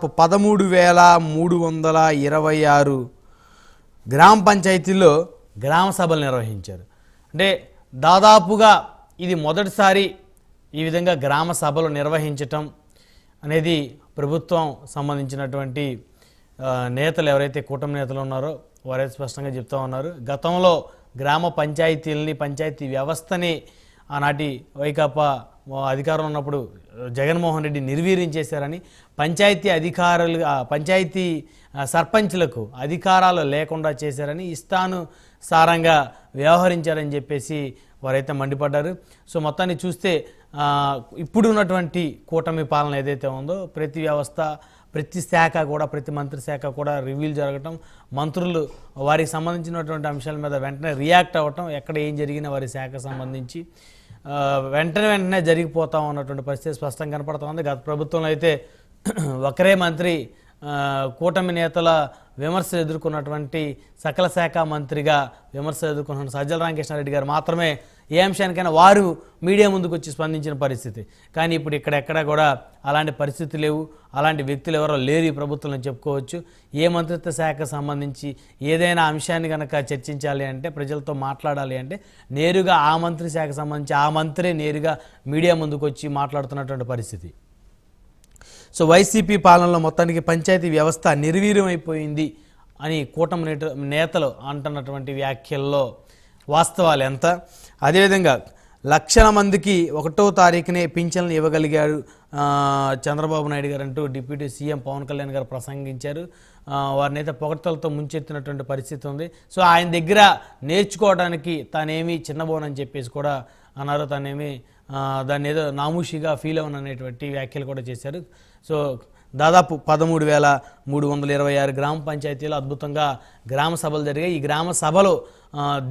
దాదాపు 13,326 గ్రామ పంచాయతీల్లో గ్రామ సభలు నిర్వహించారు. అంటే దాదాపుగా ఇది మొదటిసారి ఈ విధంగా గ్రామ సభలు నిర్వహించటం అనేది ప్రభుత్వం సంబంధించినటువంటి నేతలు ఎవరైతే కూటమి నేతలు ఉన్నారో వారైతే స్పష్టంగా చెప్తా ఉన్నారు. గతంలో గ్రామ పంచాయతీలని, పంచాయతీ వ్యవస్థని ఆనాటి వైకాపా అధికారం ఉన్నప్పుడు జగన్మోహన్ రెడ్డి నిర్వీర్యం చేశారని, పంచాయతీ సర్పంచ్లకు అధికారాలు లేకుండా చేశారని, ఇష్టానుసారంగా వ్యవహరించారని చెప్పేసి వారైతే మండిపడ్డారు. సో మొత్తాన్ని చూస్తే ఇప్పుడు ఉన్నటువంటి కూటమి పాలన ఏదైతే ఉందో ప్రతి వ్యవస్థ, ప్రతి శాఖ కూడా, ప్రతి మంత్రి శాఖ కూడా రివ్యూలు జరగటం, మంత్రులు వారికి సంబంధించినటువంటి అంశాల మీద వెంటనే రియాక్ట్ అవ్వటం, ఎక్కడ ఏం జరిగినా వారి శాఖ సంబంధించి వెంటనే జరిగిపోతాం అన్నటువంటి పరిస్థితి స్పష్టంగా కనపడుతూ ఉంది. గత ప్రభుత్వంలో అయితే ఒకరే మంత్రి కూటమి నేతల విమర్శలు ఎదుర్కొన్నటువంటి సకల శాఖ మంత్రిగా విమర్శలు ఎదుర్కొన్న సజ్జల రామకృష్ణారెడ్డి గారు మాత్రమే ఏ అంశానికైనా వారు మీడియా ముందుకు వచ్చి స్పందించిన పరిస్థితి. కానీ ఇప్పుడు ఇక్కడెక్కడ కూడా అలాంటి పరిస్థితి లేవు, అలాంటి వ్యక్తులు ఎవరో లేరు ఈ ప్రభుత్వంలో చెప్పుకోవచ్చు. ఏ మంత్రిత్వ శాఖకు సంబంధించి ఏదైనా అంశాన్ని కనుక చర్చించాలి అంటే, ప్రజలతో మాట్లాడాలి అంటే నేరుగా ఆ మంత్రి శాఖకు సంబంధించి ఆ మంత్రి నేరుగా మీడియా ముందుకు వచ్చి మాట్లాడుతున్నటువంటి పరిస్థితి. సో వైసీపీ పాలనలో మొత్తానికి పంచాయతీ వ్యవస్థ నిర్వీర్యం అయిపోయింది అని కూటమి నేతలు అంటున్నటువంటి వ్యాఖ్యల్లో వాస్తవాలు ఎంత? అదేవిధంగా లక్షల మందికి 1వ తారీఖునే పింఛన్లు ఇవ్వగలిగారు చంద్రబాబు నాయుడు గారు అంటూ డిప్యూటీ సీఎం పవన్ కళ్యాణ్ గారు ప్రసంగించారు. వారిని అయితే పొగడ్తలతో ముంచెత్తినటువంటి పరిస్థితి ఉంది. సో ఆయన దగ్గర నేర్చుకోవడానికి తానేమి చిన్నబోనని చెప్పేసి కూడా అన్నారు. తానేమి దాన్ని ఏదో నామూషిగా ఫీల్ అవ్వననేటువంటి వ్యాఖ్యలు కూడా చేశారు. సో దాదాపు 13,326 గ్రామ పంచాయతీలు అద్భుతంగా గ్రామ సభలు జరిగాయి. ఈ గ్రామ సభలు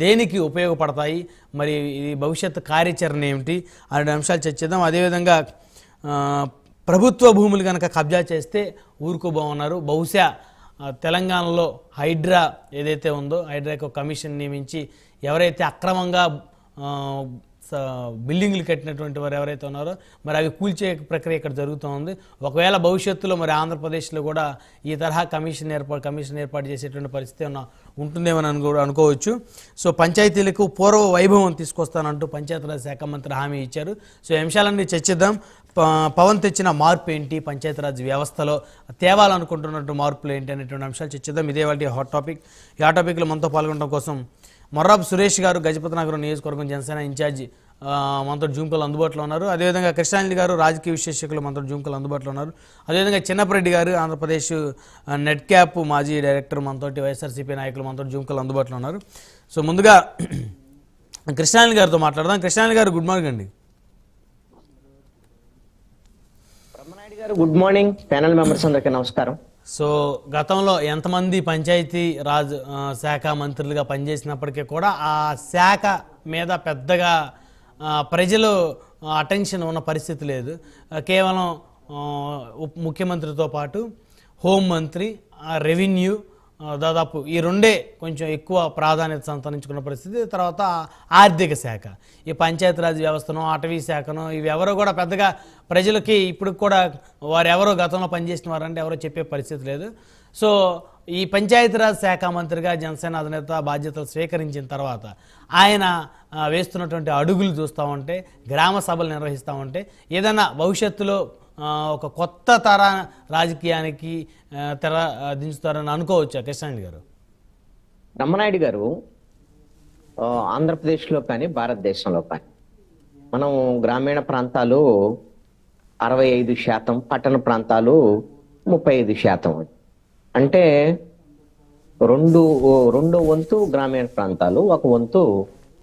దేనికి ఉపయోగపడతాయి, మరి ఇది భవిష్యత్తు కార్యాచరణ ఏమిటి అనే అంశాలు చర్చిద్దాం. అదేవిధంగా ప్రభుత్వ భూములు కనుక కబ్జా చేస్తే ఊరుకోబోతున్నారు. బహుశా తెలంగాణలో హైడ్రా ఏదైతే ఉందో హైడ్రాకు కమిషన్ నియమించి ఎవరైతే అక్రమంగా బిల్డింగ్లు కట్టినటువంటి వారు ఎవరైతే ఉన్నారో మరి అవి కూల్చే ప్రక్రియ ఇక్కడ జరుగుతూ ఉంది. ఒకవేళ భవిష్యత్తులో మరి ఆంధ్రప్రదేశ్లో కూడా ఈ తరహా కమిషన్ ఏర్పాటు చేసేటువంటి పరిస్థితి ఉంటుందేమని అనుకోవచ్చు. సో పంచాయతీలకు పూర్వ వైభవం తీసుకొస్తానంటూ పంచాయతీరాజ్ శాఖ మంత్రి హామీ ఇచ్చారు. సో ఈ అంశాలన్నీ చర్చిద్దాం. పవన్ తెచ్చిన మార్పు ఏంటి, పంచాయతీరాజ్ వ్యవస్థలో తేవాలనుకుంటున్నట్టు మార్పులు ఏంటి అనేటువంటి అంశాలు చర్చిద్దాం. ఇదే వాటి హాట్ టాపిక్. ఈ హాట్ టాపిక్లో మనతో పాల్గొనడం కోసం మొర్రాబ్ సురేష్ గారు గజపతి నగరం నియోజకవర్గం జనసేన ఇన్ఛార్జి మనతో జూమ్ కాల్ అందుబాటులో ఉన్నారు. అదేవిధంగా కృష్ణారెడ్డి గారు రాజకీయ విశ్లేషకులు మనతో జూమ్ కాల్ అందుబాటులో ఉన్నారు. అదేవిధంగా చిన్నపరెడ్డి గారు ఆంధ్రప్రదేశ్ నెట్ క్యాప్ మాజీ డైరెక్టర్ మనతోటి, వైఎస్ఆర్సీపీ నాయకులు మనతో జూమ్ కాల్ అందుబాటులో ఉన్నారు. సో ముందుగా కృష్ణారెడ్డి గారితో మాట్లాడదాం. కృష్ణారెడ్డి గారు గుడ్ మార్నింగ్ అండి. బ్రహ్మనాయుడు గారు గుడ్ మార్నింగ్. ప్యానల్ మెంబర్స్ అందరికీ నమస్కారం. సో గతంలో ఎంతమంది పంచాయతీ రాజ్ శాఖ మంత్రులుగా పనిచేసినప్పటికీ కూడా ఆ శాఖ మీద పెద్దగా ప్రజలు అటెన్షన్ ఉన్న పరిస్థితి లేదు. కేవలం ముఖ్యమంత్రితో పాటు హోంమంత్రి, రెవెన్యూ, దాదాపు ఈ రెండే కొంచెం ఎక్కువ ప్రాధాన్యత సంతరించుకున్న పరిస్థితి. తర్వాత ఆర్థిక శాఖ, ఈ పంచాయతీరాజ్ వ్యవస్థను, అటవీ శాఖను ఇవి ఎవరో కూడా పెద్దగా ప్రజలకి ఇప్పుడు కూడా వారు ఎవరో గతంలో పనిచేసిన వారంటే ఎవరో చెప్పే పరిస్థితి లేదు. సో ఈ పంచాయతీరాజ్ శాఖ మంత్రిగా జనసేన అధినేత బాధ్యతలు స్వీకరించిన తర్వాత ఆయన వేస్తున్నటువంటి అడుగులు చూస్తూ ఉంటే, గ్రామ సభలు నిర్వహిస్తూ ఉంటే ఏదైనా భవిష్యత్తులో ఒక కొత్త తర రాజకీయానికి తెర దించుతారని అనుకోవచ్చా కృష్ణారెడ్డి గారు? బ్రహ్మనాయుడు గారు, ఆంధ్రప్రదేశ్లో కానీ భారతదేశంలో కానీ మనం గ్రామీణ ప్రాంతాలు 65%, పట్టణ ప్రాంతాలు 35%. అంటే రెండో వంతు గ్రామీణ ప్రాంతాలు, ఒక వంతు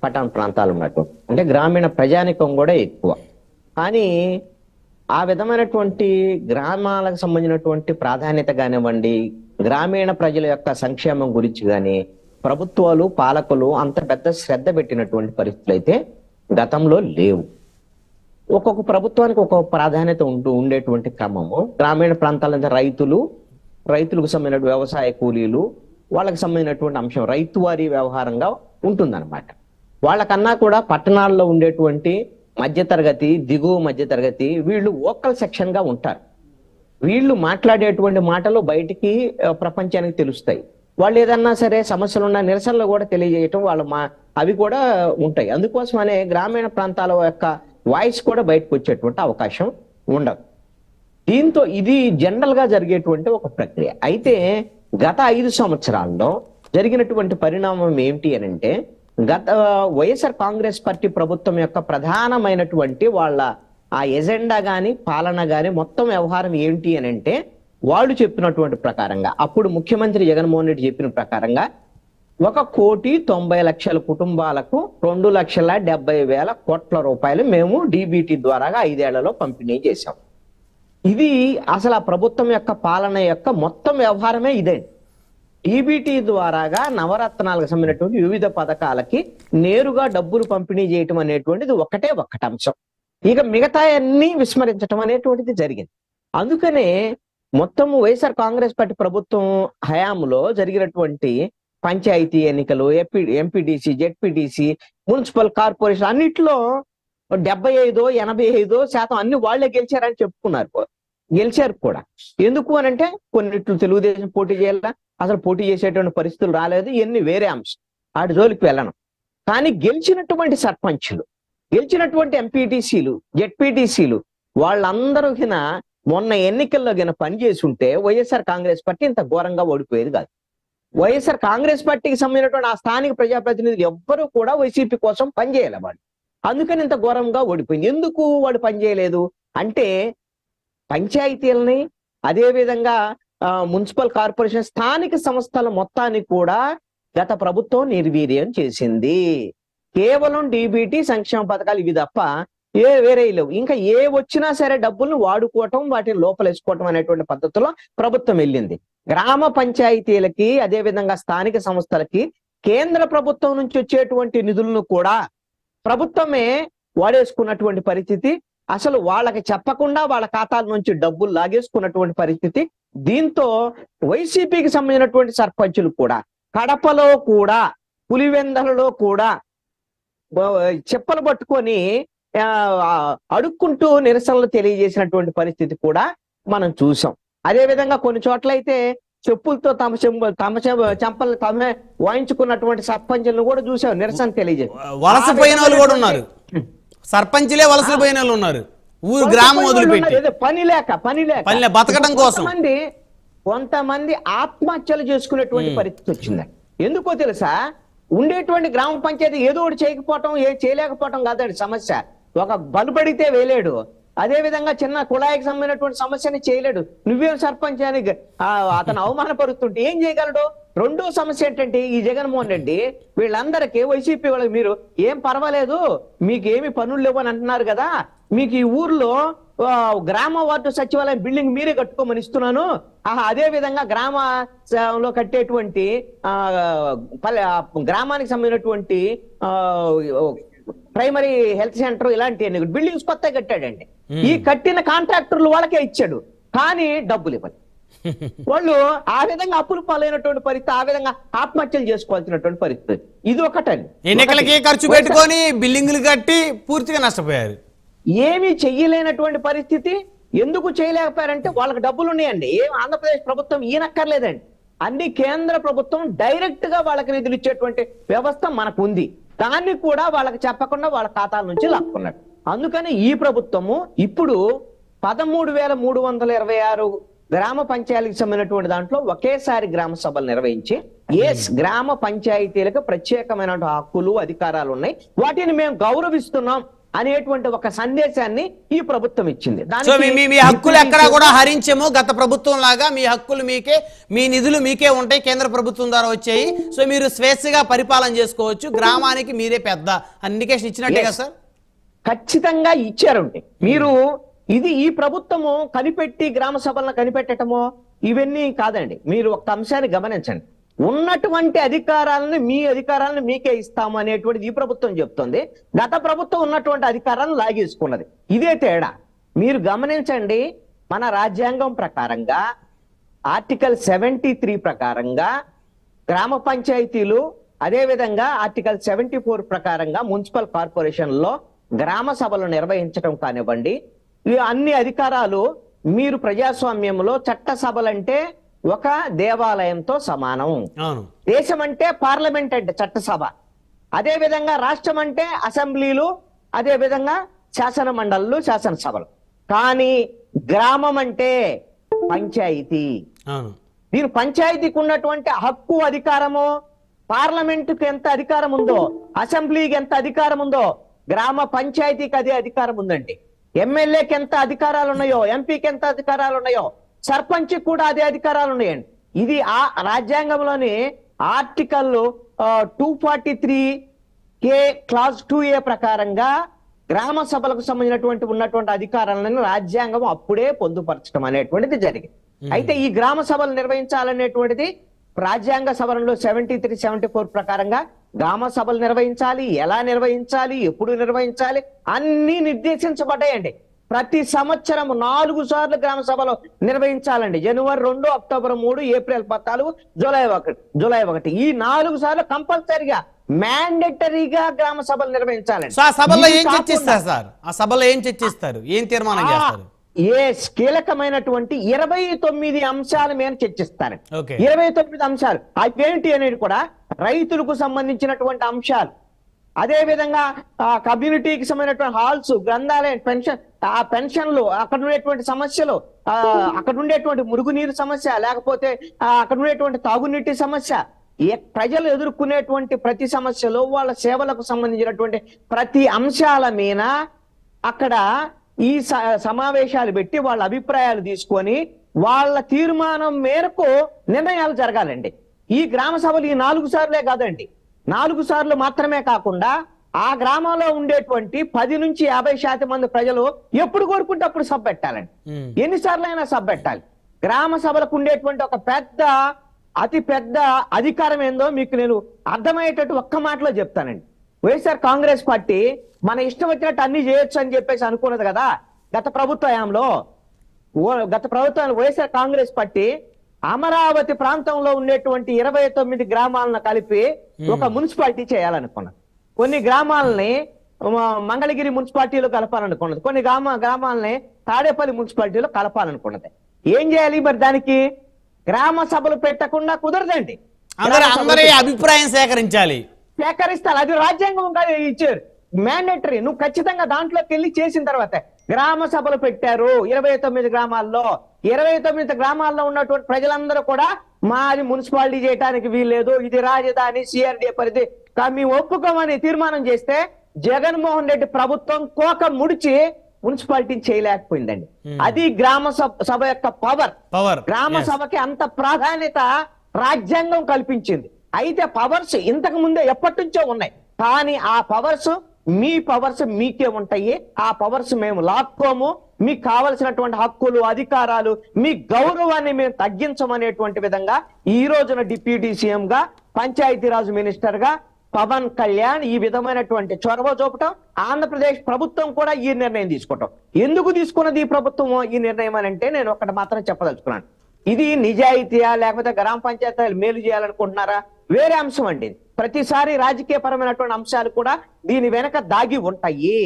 పట్టణ ప్రాంతాలు ఉన్నట్టు. అంటే గ్రామీణ ప్రజానికం కూడా ఎక్కువ. కానీ ఆ విధమైనటువంటి గ్రామాలకు సంబంధించినటువంటి ప్రాధాన్యత కానివ్వండి, గ్రామీణ ప్రజల యొక్క సంక్షేమం గురించి కానీ ప్రభుత్వాలు, పాలకులు అంత పెద్ద శ్రద్ధ పెట్టినటువంటి పరిస్థితులు అయితే గతంలో లేవు. ఒక్కొక్క ప్రభుత్వానికి ఒక్కొక్క ప్రాధాన్యత ఉండేటువంటి క్రమము. గ్రామీణ ప్రాంతాలంటే రైతులకు సంబంధించిన వ్యవసాయ కూలీలు, వాళ్ళకి సంబంధించినటువంటి అంశం రైతువారీ వ్యవహారంగా ఉంటుందన్నమాట. వాళ్ళకన్నా కూడా పట్టణాల్లో ఉండేటువంటి మధ్యతరగతి, దిగువ మధ్యతరగతి వీళ్ళు ఓకల్ సెక్షన్ గా ఉంటారు. వీళ్ళు మాట్లాడేటువంటి మాటలు బయటికి ప్రపంచానికి తెలుస్తాయి. వాళ్ళు ఏదన్నా సరే సమస్యలు ఉన్న నిరసనలు కూడా తెలియజేయటం అవి కూడా ఉంటాయి. అందుకోసమనే గ్రామీణ ప్రాంతాల యొక్క వాయిస్ కూడా బయటకు వచ్చేటువంటి అవకాశం ఉండదు. దీంతో ఇది జనరల్ గా జరిగేటువంటి ఒక ప్రక్రియ. అయితే గత 5 సంవత్సరాల్లో జరిగినటువంటి పరిణామం ఏమిటి అని అంటే, వైఎస్ఆర్ కాంగ్రెస్ పార్టీ ప్రభుత్వం యొక్క ప్రధానమైనటువంటి వాళ్ళ ఆ ఎజెండా గాని పాలన గాని మొత్తం వ్యవహారం ఏమిటి అని అంటే, వాళ్ళు చెప్పినటువంటి ప్రకారంగా, అప్పుడు ముఖ్యమంత్రి జగన్మోహన్ రెడ్డి చెప్పిన ప్రకారంగా 1,90,00,000 కుటుంబాలకు 2,70,000 కోట్ల రూపాయలు మేము డీబీటీ ద్వారాగా 5 ఏళ్లలో పంపిణీ చేశాం. ఇది అసలు ఆ ప్రభుత్వం యొక్క పాలన యొక్క మొత్తం వ్యవహారమే ఇదే. డీబీటీ ద్వారాగా నవరత్నాలకు సంబంధించినటువంటి వివిధ పథకాలకి నేరుగా డబ్బులు పంపిణీ చేయటం అనేటువంటిది ఒక్కటే అంశం. ఇక మిగతా అన్ని విస్మరించడం అనేటువంటిది జరిగింది. అందుకనే మొత్తం వైఎస్ఆర్ కాంగ్రెస్ పార్టీ ప్రభుత్వం హయాంలో జరిగినటువంటి పంచాయతీ ఎన్నికలు, ఎంపీటీసీ, జెడ్పీటీసీ, మున్సిపల్ కార్పొరేషన్ అన్నిట్లో 75-85% అన్ని వాళ్లే గెలిచారని చెప్పుకున్నారు. గెలిచారు కూడా. ఎందుకు అనంటే కొన్నిట్లు తెలుగుదేశం పోటీ చేయాల, అసలు పోటీ చేసేటువంటి పరిస్థితులు రాలేదు, ఇవన్నీ వేరే అంశం, వాటి జోలికి వెళ్ళను. కానీ గెలిచినటువంటి సర్పంచులు, గెలిచినటువంటి ఎంపీటీసీలు, జెడ్పీటీసీలు వాళ్ళందరూ మొన్న ఎన్నికల్లో పనిచేసి ఉంటే వైఎస్ఆర్ కాంగ్రెస్ పార్టీ ఇంత ఘోరంగా ఓడిపోయేది కాదు. వైఎస్ఆర్ కాంగ్రెస్ పార్టీకి సంబంధించినటువంటి ఆ స్థానిక ప్రజాప్రతినిధులు ఎవ్వరూ కూడా వైసీపీ కోసం పనిచేయాలి వాళ్ళు. అందుకని ఇంత ఘోరంగా ఓడిపోయింది. ఎందుకు వాడు పనిచేయలేదు అంటే, పంచాయతీలని అదేవిధంగా మున్సిపల్ కార్పొరేషన్ స్థానిక సంస్థల మొత్తాన్ని కూడా గత ప్రభుత్వం నిర్వీర్యం చేసింది. కేవలం డీబీటీ సంక్షేమ పథకాలు ఇవి తప్ప వేరే లేవు. ఇంకా వచ్చినా సరే డబ్బులను వాడుకోవటం, వాటిని లోపలేసుకోవటం అనేటువంటి పద్ధతిలో ప్రభుత్వం వెళ్ళింది. గ్రామ పంచాయతీలకి అదేవిధంగా స్థానిక సంస్థలకి కేంద్ర ప్రభుత్వం నుంచి వచ్చేటువంటి నిధులను కూడా ప్రభుత్వమే వాడేసుకున్నటువంటి పరిస్థితి, అసలు వాళ్ళకి చెప్పకుండా వాళ్ళ ఖాతాల నుంచి డబ్బులు లాగేసుకున్నటువంటి పరిస్థితి. దీంతో వైసీపీకి సంబంధించినటువంటి సర్పంచులు కూడా కడపలో కూడా, పులివెందలలో కూడా చెప్పలు పట్టుకొని అడుక్కుంటూ నిరసనలు తెలియజేసినటువంటి పరిస్థితి కూడా మనం చూసాం. అదే విధంగా కొన్ని చోట్ల అయితే చెప్పులతో తమ చెంపలు తమే వాయించుకున్నటువంటి సర్పంచులను కూడా చూసాం నిరసన తెలియజేసి. వలసపోయిన వాళ్ళు కూడా ఉన్నారు, సర్పంచులే వలసపోయిన వాళ్ళు ఉన్నారు, ఊరు గ్రామం వదిలిపెట్టి పని లేక బతకడం కోసం కొంతమంది ఆత్మహత్యలు చేసుకునేటువంటి పరిస్థితి వచ్చింది. ఎందుకో తెలుసా, ఉండేటువంటి గ్రామ పంచాయతీ ఏదో ఒకటి చేయకపోవటం, చేయలేకపోవటం కాదండి సమస్య. ఒక బలుపడితే వేలేడు, అదే విధంగా చిన్న కుళాయికి సంబంధించినటువంటి సమస్యని చేయలేడు. నువ్వేం సర్పంచ్ అని అతను అవమానపరుస్తుంటే ఏం చేయగలడు? రెండో సమస్య ఏంటంటే, ఈ జగన్మోహన్ రెడ్డి వీళ్ళందరికీ వైసీపీ వాళ్ళకి మీరు ఏం పర్వాలేదు, మీకు ఏమి పనులు లేవని అంటున్నారు కదా, మీకు ఈ ఊర్లో గ్రామ వార్డు సచివాలయం బిల్డింగ్ మీరే కట్టుకోమని ఇస్తున్నాను, అదే విధంగా గ్రామంలో కట్టేటువంటి గ్రామానికి సంబంధించినటువంటి ప్రైమరీ హెల్త్ సెంటర్ ఇలాంటి బిల్డింగ్స్ కొత్తగా కట్టాడండి. ఈ కట్టిన కాంట్రాక్టర్లు వాళ్ళకే ఇచ్చాడు, కానీ డబ్బులు ఇవ్వాలి. వాళ్ళు ఆ విధంగా అప్పులు పాలైనటువంటి పరిస్థితి, ఆ విధంగా ఆత్మహత్యలు చేసుకోవాల్సినటువంటి పరిస్థితి. ఇది ఒకటండి. ఎన్నికలకి ఖర్చు పెట్టుకొని బిల్డింగ్లు కట్టి పూర్తిగా నష్టపోయారు. ఏమీ చెయ్యలేనటువంటి పరిస్థితి. ఎందుకు చేయలేకపోయారంటే వాళ్ళకి డబ్బులు ఉన్నాయండి. ఏం ఆంధ్రప్రదేశ్ ప్రభుత్వం ఈయనక్కర్లేదండి, అన్ని కేంద్ర ప్రభుత్వం డైరెక్ట్ గా వాళ్ళకి నిధులు ఇచ్చేటువంటి వ్యవస్థ మనకు ఉంది. దాన్ని కూడా వాళ్ళకి చెప్పకుండా వాళ్ళ ఖాతాల నుంచి లాక్కున్నాడు. అందుకని ఈ ప్రభుత్వము ఇప్పుడు 13,326 గ్రామ పంచాయతీలకు సంబంధించినటువంటి దాంట్లో ఒకేసారి గ్రామ సభలు నిర్వహించి, గ్రామ పంచాయతీలకు ప్రత్యేకమైన హక్కులు, అధికారాలు ఉన్నాయి, వాటిని మేము గౌరవిస్తున్నాం అనేటువంటి ఒక సందేశాన్ని ఈ ప్రభుత్వం ఇచ్చింది. మీ హక్కులు ఎక్కడా కూడా హరించము, గత ప్రభుత్వం లాగా మీ హక్కులు మీకే, మీ నిధులు మీకే ఉంటాయి, కేంద్ర ప్రభుత్వం ద్వారా వచ్చాయి, సో మీరు స్వేచ్ఛగా పరిపాలన చేసుకోవచ్చు, గ్రామానికి మీరే పెద్ద ఇండికేషన్ ఇచ్చినట్టే కదా సార్? ఖచ్చితంగా ఇచ్చారండి మీరు. ఇది ఈ ప్రభుత్వము కనిపెట్టి గ్రామ సభలను కనిపెట్టడమో ఇవన్నీ కాదండి. మీరు ఒక అంశాన్ని గమనించండి, ఉన్నటువంటి అధికారాలను మీ అధికారాలను మీకే ఇస్తాము అనేటువంటిది ఈ ప్రభుత్వం చెప్తుంది. గత ప్రభుత్వం ఉన్నటువంటి అధికారాలను లాగేసుకున్నది. ఇదే తేడా. మీరు గమనించండి, మన రాజ్యాంగం ప్రకారంగా ఆర్టికల్ 73 ప్రకారంగా గ్రామ పంచాయతీలు, అదేవిధంగా ఆర్టికల్ 74 ప్రకారంగా మున్సిపల్ కార్పొరేషన్ లో గ్రామ సభలు నిర్వహించడం కానివ్వండి, అన్ని అధికారాలు మీరు ప్రజాస్వామ్యంలో చట్టసభలంటే ఒక దేవాలయంతో సమానం. అవును. దేశం అంటే పార్లమెంట్ అంటే చట్టసభ, అదే విధంగా రాష్ట్రం అంటే అసెంబ్లీలు, అదే విధంగా శాసన మండళ్ళు, శాసనసభలు. కానీ గ్రామం అంటే పంచాయతీ. అవును. దీని పంచాయతీకి ఉన్నటువంటి హక్కు, అధికారము పార్లమెంటుకి ఎంత అధికారం ఉందో, అసెంబ్లీకి ఎంత అధికారం ఉందో, గ్రామ పంచాయతీకి అదే అధికారం ఉందండి. ఎమ్మెల్యేకి ఎంత అధికారాలు ఉన్నాయో, ఎంపీకి ఎంత అధికారాలు ఉన్నాయో, సర్పంచ్ కూడా అదే అధికారాలు ఉన్నాయండి. ఇది ఆ రాజ్యాంగంలోని ఆర్టికల్ 243 క్లాజ్ 2A ప్రకారంగా గ్రామ సభలకు సంబంధించినటువంటి ఉన్నటువంటి అధికారాలను రాజ్యాంగం అప్పుడే పొందుపరచడం అనేటువంటిది జరిగింది. అయితే ఈ గ్రామ సభలు నిర్వహించాలనేటువంటిది రాజ్యాంగ సవరణలో 73, 74 ప్రకారంగా గ్రామ సభలు నిర్వహించాలి, ఎలా నిర్వహించాలి, ఎప్పుడు నిర్వహించాలి అన్ని నిర్దేశించబడ్డాయండి. ప్రతి సంవత్సరం 4 సార్లు గ్రామ సభలు నిర్వహించాలండి. జనవరి 2, అక్టోబర్ 3, ఏప్రిల్ 14, జూలై 1 ఈ 4 సార్లు కంపల్సరీగా మ్యాండేటరీగా గ్రామ సభలు నిర్వహించాలండి. సో ఆ సభలో ఏం చర్చిస్తారు సార్? ఆ సభలో ఏం చర్చిస్తారు, ఏం తీర్మానం చేస్తారు? కీలకమైనటువంటి 29 అంశాలు మేము చర్చిస్తారండి. ఓకే. 29 అంశాలు అవేంటి అనేది కూడా రైతులకు సంబంధించినటువంటి అంశాలు, అదే విధంగా కమ్యూనిటీకి సంబంధించినటువంటి హాల్స్, గ్రంథాలయం, పెన్షన్లు, అక్కడ ఉండేటువంటి సమస్యలు, అక్కడ ఉండేటువంటి మురుగునీరు సమస్య, లేకపోతే అక్కడ ఉండేటువంటి తాగునీటి సమస్య, ప్రజలు ఎదుర్కొనేటువంటి ప్రతి సమస్యలు, వాళ్ళ సేవలకు సంబంధించినటువంటి ప్రతి అంశాల మీద అక్కడ ఈ సమావేశాలు పెట్టి వాళ్ళ అభిప్రాయాలు తీసుకొని వాళ్ళ తీర్మానం మేరకు నిర్ణయాలు జరగాలండి. ఈ గ్రామ సభలు ఈ 4 సార్లే కాదండి, 4 సార్లు మాత్రమే కాకుండా ఆ గ్రామంలో ఉండేటువంటి 10 నుంచి 50% మంది ప్రజలు ఎప్పుడు కోరుకుంటే అప్పుడు సభ పెట్టాలండి. ఎన్నిసార్లు అయినా సభ పెట్టాలి. గ్రామ సభలకు ఉండేటువంటి ఒక అతి పెద్ద అధికారం ఏందో మీకు నేను అర్థమయ్యేటట్టు ఒక్క మాటలో చెప్తానండి. వైఎస్ఆర్ కాంగ్రెస్ పార్టీ మన ఇష్టం వచ్చినట్టు అన్ని చేయొచ్చు అని చెప్పేసి అనుకున్నది కదా గత ప్రభుత్వంలో. వైఎస్ఆర్ కాంగ్రెస్ పార్టీ అమరావతి ప్రాంతంలో ఉండేటువంటి 29 గ్రామాలను కలిపి ఒక మున్సిపాలిటీ చేయాలనుకున్నది. కొన్ని గ్రామాలని మంగళగిరి మున్సిపాలిటీలో కలపాలనుకున్నది, కొన్ని గ్రామాలని తాడేపల్లి మున్సిపాలిటీలో కలపాలనుకున్నది. ఏం చేయాలి మరి? దానికి గ్రామ సభలు పెట్టకుండా కుదరదండి. అందరి అభిప్రాయం సేకరించాలి. అది రాజ్యాంగం ఇచ్చారు, మ్యాండేటరీ. నువ్వు ఖచ్చితంగా దాంట్లోకి వెళ్ళి చేసిన తర్వాత గ్రామ సభలు పెట్టారు 29 గ్రామాల్లో. 29 గ్రామాల్లో ఉన్నటువంటి ప్రజలందరూ కూడా మాది మున్సిపాలిటీ చేయడానికి వీల్లేదు, ఇది రాజధాని, సిఆర్డీఏ పరిధి, మేము ఒప్పుకోమని తీర్మానం చేస్తే జగన్మోహన్ రెడ్డి ప్రభుత్వం కోక ముడిచి మున్సిపాలిటీని చేయలేకపోయిందండి. అది గ్రామ సభ యొక్క పవర్. గ్రామ సభకి అంత ప్రాధాన్యత రాజ్యాంగం కల్పించింది. అయితే పవర్స్ ఇంతకు ముందే ఎప్పటి నుంచో ఉన్నాయి, కానీ ఆ పవర్స్ మీ పవర్స్ మీకే ఉంటాయి. ఆ పవర్స్ మేము లాక్కోము. మీకు కావలసినటువంటి హక్కులు, అధికారాలు, మీ గౌరవాన్ని మేము తగ్గించమనేటువంటి విధంగా ఈ రోజున డిప్యూటీ సీఎం గా, పంచాయతీరాజ్ మినిస్టర్ గా పవన్ కళ్యాణ్ ఈ విధమైనటువంటి చొరవ చూపటం, ఆంధ్రప్రదేశ్ ప్రభుత్వం కూడా ఈ నిర్ణయం తీసుకోవటం. ఎందుకు తీసుకున్నది ఈ ప్రభుత్వం ఈ నిర్ణయం అని అంటే నేను ఒకటి మాత్రం చెప్పదలుచుకున్నాను. ఇది నిజాయితీయా లేకపోతే గ్రామ పంచాయతీలు మేలు చేయాలనుకుంటున్నారా వేరే అంశం అండి. ప్రతిసారి రాజకీయపరమైనటువంటి అంశాలు కూడా దీని వెనక దాగి ఉంటాయి.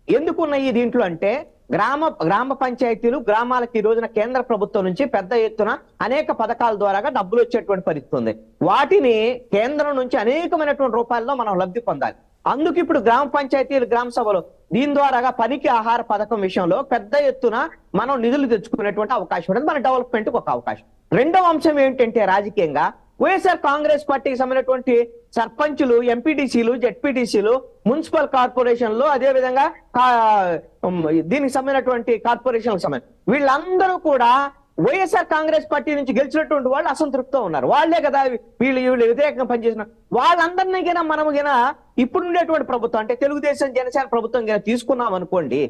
ఎందుకున్నాయి దీంట్లో అంటే గ్రామ పంచాయతీలు, గ్రామాలకు ఈ రోజున కేంద్ర ప్రభుత్వం నుంచి పెద్ద ఎత్తున అనేక పథకాల ద్వారా డబ్బులు వచ్చేటువంటి పరిస్థితి ఉంది. వాటిని కేంద్రం నుంచి అనేకమైనటువంటి రూపాయల్లో మనం లబ్ధి పొందాలి. అందుకు ఇప్పుడు గ్రామ పంచాయతీలు, గ్రామ సభలు దీని ద్వారా పనికి ఆహార పథకం విషయంలో పెద్ద ఎత్తున మనం నిధులు తెచ్చుకునేటువంటి అవకాశం ఉంటుంది. మన డెవలప్మెంట్ ఒక అవకాశం. రెండవ అంశం ఏంటంటే రాజకీయంగా వైఎస్ఆర్ కాంగ్రెస్ పార్టీకి సంబంధించినటువంటి సర్పంచులు, ఎంపీటీసీలు, జెడ్పీటీసీలు, మున్సిపల్ కార్పొరేషన్లు, అదే విధంగా దీనికి సంబంధించినటువంటి కార్పొరేషన్లకు సంబంధించి వీళ్ళందరూ కూడా వైఎస్ఆర్ కాంగ్రెస్ పార్టీ నుంచి గెలిచినటువంటి వాళ్ళు అసంతృప్తితో ఉన్నారు. వాళ్లే కదా వీళ్ళు వ్యతిరేకంగా పనిచేసిన వాళ్ళందరినీ గినా మనము గినా ఇప్పుడు ఉండేటువంటి ప్రభుత్వం అంటే తెలుగుదేశం, జనసేన ప్రభుత్వం గినా తీసుకున్నాం అనుకోండి,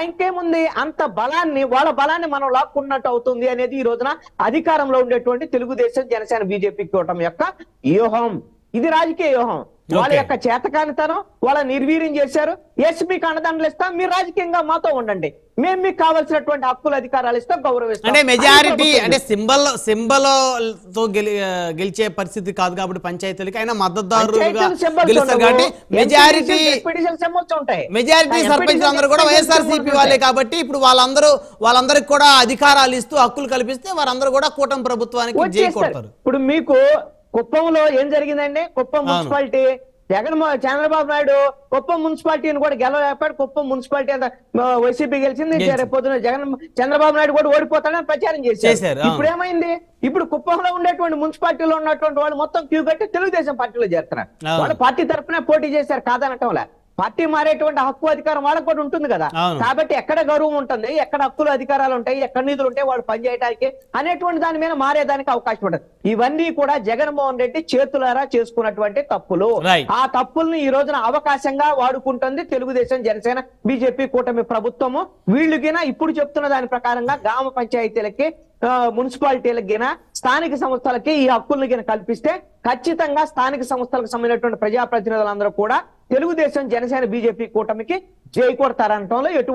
ఇంకేముంది అంత బలాన్ని, వాళ్ళ బలాన్ని మనం లాక్కున్నట్టు అవుతుంది అనేది ఈ రోజున అధికారంలో ఉండేటువంటి తెలుగుదేశం, జనసేన, బీజేపీ కూటమి యొక్క వ్యూహం. ఇది రాజకీయ వ్యూహం. వాళ్ళ యొక్క చేతకానితనం వాళ్ళ నిర్వీర్యం చేశారు. ఎస్ మీకు అండదండలు ఇస్తాం, మీరు రాజకీయంగా మాతో ఉండండి, మేము మీకు కావాల్సినటువంటి హక్కులు అధికారాలు ఇస్తాం, గౌరవిస్తాం. అంటే మెజారిటీ అంటే సింబల్ తో గెలిచే పరిస్థితి కాదు కాబట్టి పంచాయతీలకి అయినా మద్దతుదారులుగా గెలుస్తారు కాబట్టి మెజారిటీ సర్పంచ్ అందరూ కూడా వైఎస్ఆర్సీపీ వాళ్ళే కాబట్టి ఇప్పుడు వాళ్ళందరికి కూడా అధికారాలు ఇస్తూ హక్కులు కల్పిస్తే వారందరూ కూడా కూటమి ప్రభుత్వానికి జై కొడతారు. ఇప్పుడు మీకు కుప్పంలో ఏం జరిగిందండి? కుప్పం మున్సిపాలిటీ చంద్రబాబు నాయుడు కుప్పం మున్సిపాలిటీని కూడా గెలవలేకపోయాడు. కుప్పం మున్సిపాలిటీ అంతా వైసీపీ గెలిచింది. రేపు పొద్దున చంద్రబాబు నాయుడు కూడా ఓడిపోతాడని ప్రచారం చేశారు. ఇప్పుడు ఏమైంది? ఇప్పుడు కుప్పంలో ఉండేటువంటి మున్సిపాలిటీలో ఉన్నటువంటి వాళ్ళు మొత్తం క్యూ కట్టి తెలుగుదేశం పార్టీలో చేస్తున్నారు. వాళ్ళు పార్టీ తరఫున పోటీ చేశారు కాదనటంలే. పార్టీ మారేటువంటి హక్కు అధికారం వాళ్ళకు కూడా ఉంటుంది కదా. కాబట్టి ఎక్కడ గౌరవం ఉంటుంది, ఎక్కడ హక్కులు అధికారాలు ఉంటాయి, ఎక్కడ నిధులు ఉంటాయి వాళ్ళు పనిచేయడానికి అనేటువంటి దాని మీద మారేదానికి అవకాశం ఉంటుంది. ఇవన్నీ కూడా జగన్మోహన్ రెడ్డి చేతులారా చేసుకున్నటువంటి తప్పులు. ఆ తప్పుల్ని ఈ రోజున అవకాశంగా వాడుకుంటుంది తెలుగుదేశం, జనసేన, బీజేపీ కూటమి ప్రభుత్వము. వీళ్ళకినా ఇప్పుడు చెప్తున్న దాని ప్రకారంగా గ్రామ పంచాయతీలకి, మున్సిపాలిటీలకి గిన, స్థానిక సంస్థలకి ఈ హక్కుల్ని గిన కల్పిస్తే ఖచ్చితంగా స్థానిక సంస్థలకు సంబంధించినటువంటి ప్రజాప్రతినిధులందరూ కూడా తెలుగుదేశం, జనసేన, బీజేపీ కూటమికి జై కొడతారనటంలో ఎటువంటి